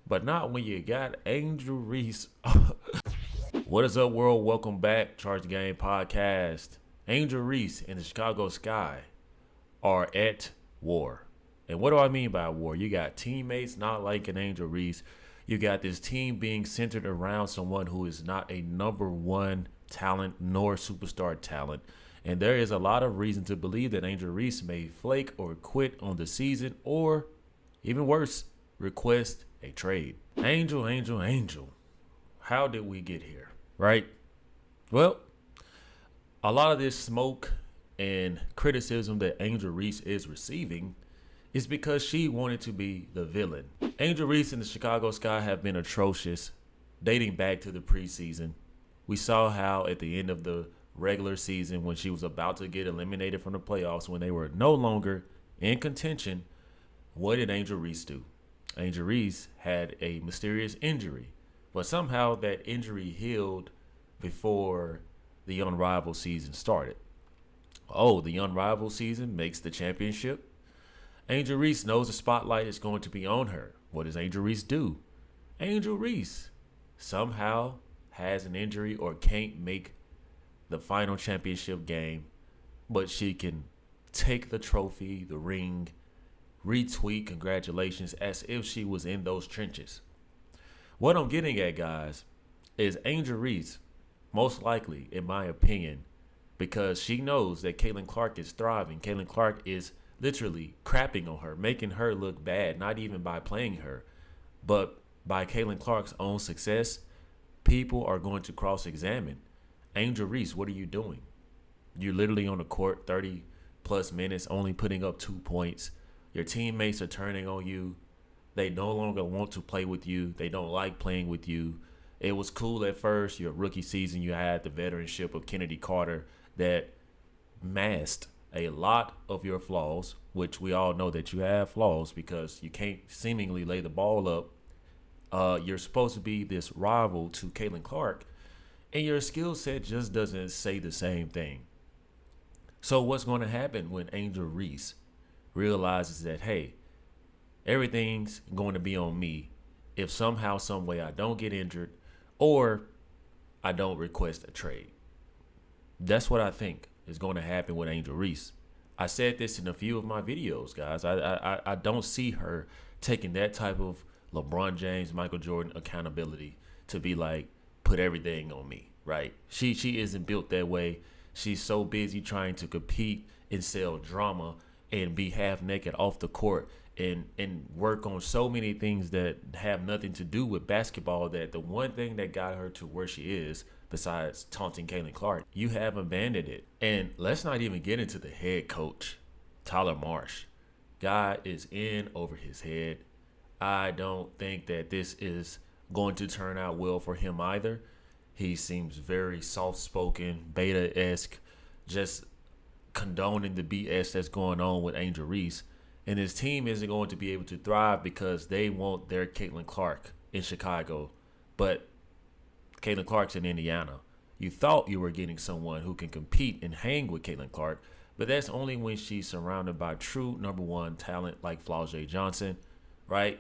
but not when you got Angel Reese. What is up, world? Welcome back, Charge the Game podcast. Angel Reese and the Chicago Sky are at war. And what do I mean by war? You got teammates not liking Angel Reese. You got this team being centered around someone who is not a number one talent nor superstar talent. And there is a lot of reason to believe that Angel Reese may flake or quit on the season, or even worse, request a trade. Angel. How did we get here? Right? Well, a lot of this smoke and criticism that Angel Reese is receiving is because she wanted to be the villain. Angel Reese and the Chicago Sky have been atrocious dating back to the preseason. We saw how at the end of the regular season, when she was about to get eliminated from the playoffs, when they were no longer in contention, what did Angel Reese do? Angel Reese had a mysterious injury, but somehow that injury healed before the Unrivaled season started. Oh, the Unrivaled season makes the championship. Angel Reese knows the spotlight is going to be on her. What does Angel Reese do? Angel Reese somehow has an injury or can't make the final championship game, but she can take the trophy, the ring, retweet congratulations as if she was in those trenches. What I'm getting at, guys, is Angel Reese, most likely, in my opinion, because she knows that Caitlin Clark is thriving. Caitlin Clark is literally crapping on her, making her look bad, not even by playing her, but by Caitlin Clark's own success. People are going to cross-examine. Angel Reese, what are you doing? You're literally on the court 30 plus minutes, only putting up 2 points. Your teammates are turning on you. They no longer want to play with you. They don't like playing with you. It was cool at first. Your rookie season, you had the veteranship of Kennedy Carter that masked a lot of your flaws, which we all know that you have flaws because you can't seemingly lay the ball up. You're supposed to be this rival to Caitlin Clark, and your skill set just doesn't say the same thing. So what's going to happen when Angel Reese realizes that, hey, everything's going to be on me if somehow, some way I don't get injured or I don't request a trade? That's what I think is going to happen with Angel Reese. I said this in a few of my videos, guys. I don't see her taking that type of LeBron James, Michael Jordan accountability to be like, put everything on me, right? She isn't built that way. She's so busy trying to compete and sell drama and be half naked off the court and work on so many things that have nothing to do with basketball, that the one thing that got her to where she is, besides taunting Caitlin Clark, you have abandoned it. And let's not even get into the head coach, Tyler Marsh. Guy is in over his head. I don't think that this is going to turn out well for him either. He seems very soft-spoken, beta-esque, just condoning the BS that's going on with Angel Reese. And his team isn't going to be able to thrive because they want their Caitlin Clark in Chicago. But Caitlin Clark's in Indiana. You thought you were getting someone who can compete and hang with Caitlin Clark, but that's only when she's surrounded by true number one talent like Flau'jae Johnson, right?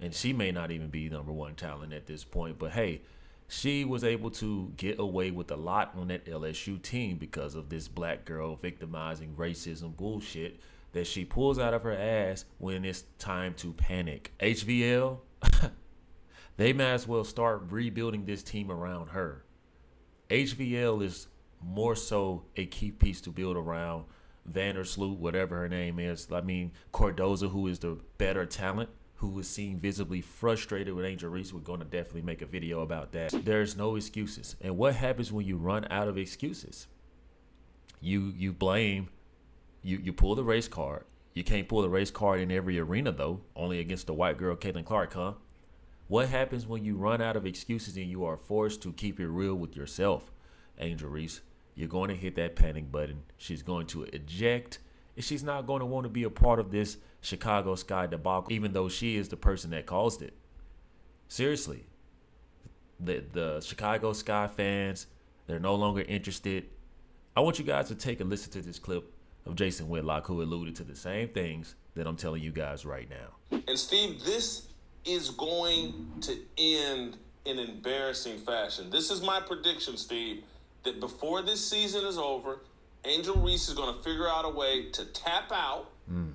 And she may not even be number one talent at this point, but hey, she was able to get away with a lot on that LSU team because of this black girl victimizing racism bullshit that she pulls out of her ass when it's time to panic. HVL, they might as well start rebuilding this team around her. HVL is more so a key piece to build around Vandersloot, whatever her name is. I mean, Cordoza, who is the better talent, who is seen visibly frustrated with Angel Reese. We're going to definitely make a video about that. There's no excuses. And what happens when you run out of excuses? You blame, you pull the race card. You can't pull the race card in every arena, though, only against the white girl, Caitlin Clark, huh? What happens when you run out of excuses and you are forced to keep it real with yourself, Angel Reese? You're going to hit that panic button. She's going to eject, and she's not going to want to be a part of this Chicago Sky debacle, even though she is the person that caused it. Seriously, the Chicago Sky fans, they're no longer interested. I want you guys to take a listen to this clip of Jason Whitlock, who alluded to the same things that I'm telling you guys right now. And Steve, this is going to end in embarrassing fashion. This is my prediction, Steve, that before this season is over, Angel Reese is going to figure out a way to tap out,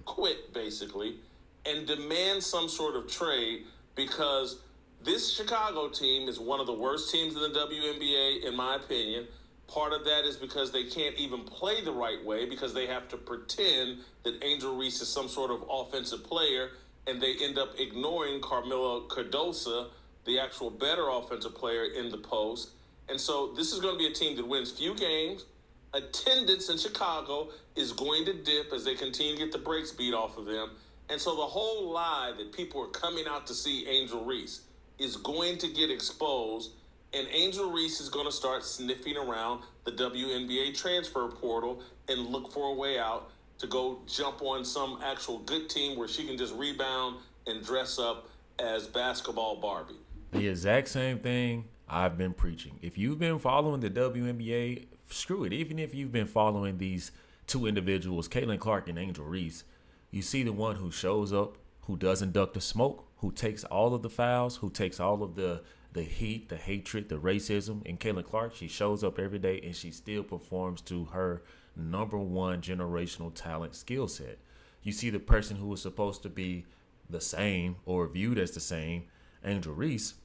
quit basically, and demand some sort of trade, because this Chicago team is one of the worst teams in the WNBA, in my opinion. Part of that is because they can't even play the right way, because they have to pretend that Angel Reese is some sort of offensive player, and they end up ignoring Carmela Cardosa, the actual better offensive player in the post. And so this is going to be a team that wins few games. Attendance in Chicago is going to dip as they continue to get the brakes beat off of them. And so the whole lie that people are coming out to see Angel Reese is going to get exposed, and Angel Reese is going to start sniffing around the WNBA transfer portal and look for a way out to go jump on some actual good team where she can just rebound and dress up as basketball Barbie. The exact same thing I've been preaching. If you've been following the WNBA, screw it. Even if you've been following these two individuals, Caitlin Clark and Angel Reese, you see the one who shows up, who doesn't duck the smoke, who takes all of the fouls, who takes all of the heat, the hatred, the racism. And Caitlin Clark, she shows up every day and she still performs to her number one generational talent skill set. You see the person who was supposed to be the same or viewed as the same, Angel Reese,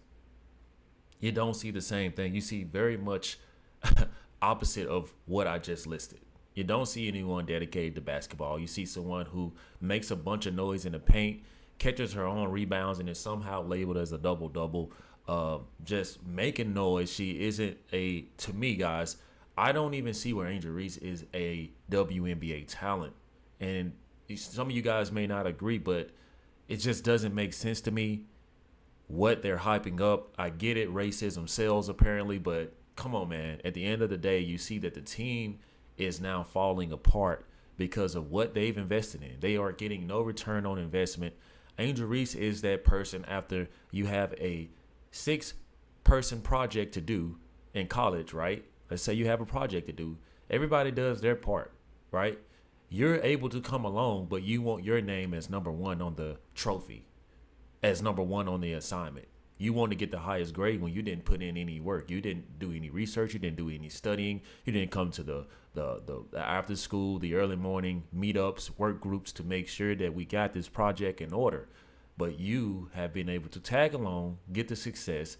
you don't see the same thing. You see very much opposite of what I just listed. You don't see anyone dedicated to basketball. You see someone who makes a bunch of noise in the paint, catches her own rebounds, and is somehow labeled as a double-double. Just making noise. She isn't to me, guys, I don't even see where Angel Reese is a WNBA talent. And some of you guys may not agree, but it just doesn't make sense to me what they're hyping up. I get it, racism sells apparently, but come on, man. At the end of the day, you see that the team is now falling apart because of what they've invested in. They are getting no return on investment. Angel Reese is that person after you have a 6-person project to do in college, right? Let's say you have a project to do. Everybody does their part, right? You're able to come along, but you want your name as number one on the trophy, as number one on the assignment. You want to get the highest grade when you didn't put in any work. You didn't do any research. You didn't do any studying. You didn't come to the after school, the early morning meetups, work groups to make sure that we got this project in order. But you have been able to tag along, get the success,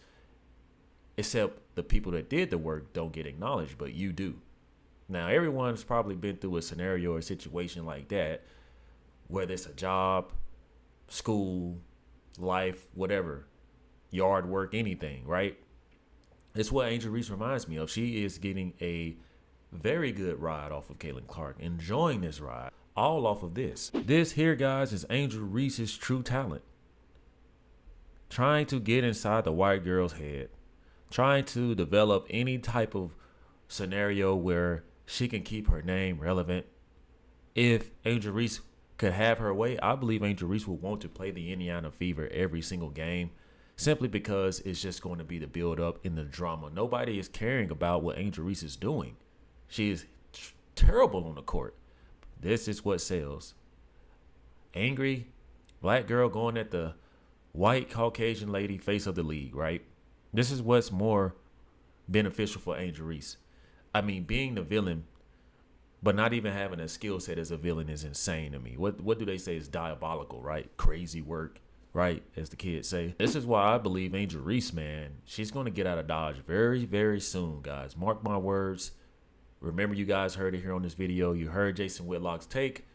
except the people that did the work don't get acknowledged, but you do. Now, everyone's probably been through a scenario or a situation like that, whether it's a job, school, life, whatever, yard work, anything, right? It's what Angel Reese reminds me of. She is getting a very good ride off of Caitlin Clark, enjoying this ride, all off of this. This here, guys, is Angel Reese's true talent. Trying to get inside the white girl's head, trying to develop any type of scenario where she can keep her name relevant. If Angel Reese could have her way, I believe Angel Reese will want to play the Indiana Fever every single game, simply because it's just going to be the build up in the drama. Nobody is caring about what Angel Reese is doing. She is terrible on the court. This is what sells. Angry black girl going at the white Caucasian lady face of the league, right? This is what's more beneficial for Angel Reese. I mean, being the villain, but not even having a skill set as a villain is insane to me. What do they say is diabolical, right? Crazy work, right? As the kids say. This is why I believe Angel Reese, man, she's going to get out of Dodge very, very soon, guys. Mark my words. Remember, you guys heard it here on this video. You heard Jason Whitlock's take.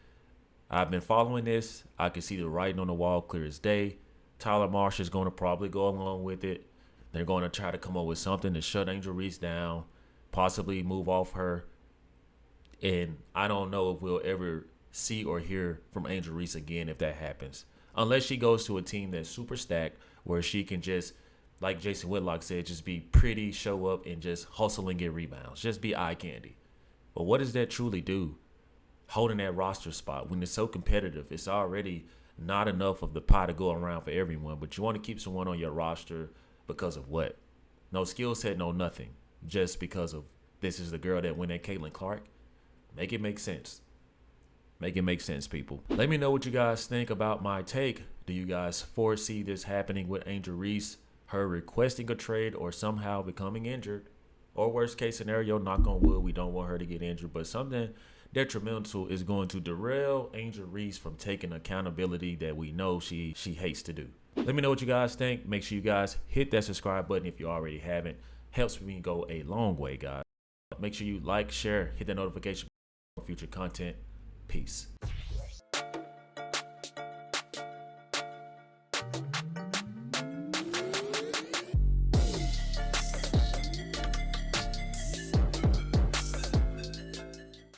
I've been following this. I can see the writing on the wall clear as day. Tyler Marsh is going to probably go along with it. They're going to try to come up with something to shut Angel Reese down, possibly move off her. And I don't know if we'll ever see or hear from Angel Reese again if that happens. Unless she goes to a team that's super stacked where she can just, like Jason Whitlock said, just be pretty, show up, and just hustle and get rebounds. Just be eye candy. But what does that truly do? Holding that roster spot when it's so competitive, it's already not enough of the pie to go around for everyone. But you want to keep someone on your roster because of what? No skill set, no nothing. Just because of this is the girl that went at Caitlin Clark. Make it make sense. Make it make sense, people. Let me know what you guys think about my take. Do you guys foresee this happening with Angel Reese, her requesting a trade or somehow becoming injured? Or worst case scenario, knock on wood, we don't want her to get injured, but something detrimental is going to derail Angel Reese from taking accountability that we know she hates to do. Let me know what you guys think. Make sure you guys hit that subscribe button if you already haven't. Helps me go a long way, guys. Make sure you like, share, hit that notification for future content. Peace.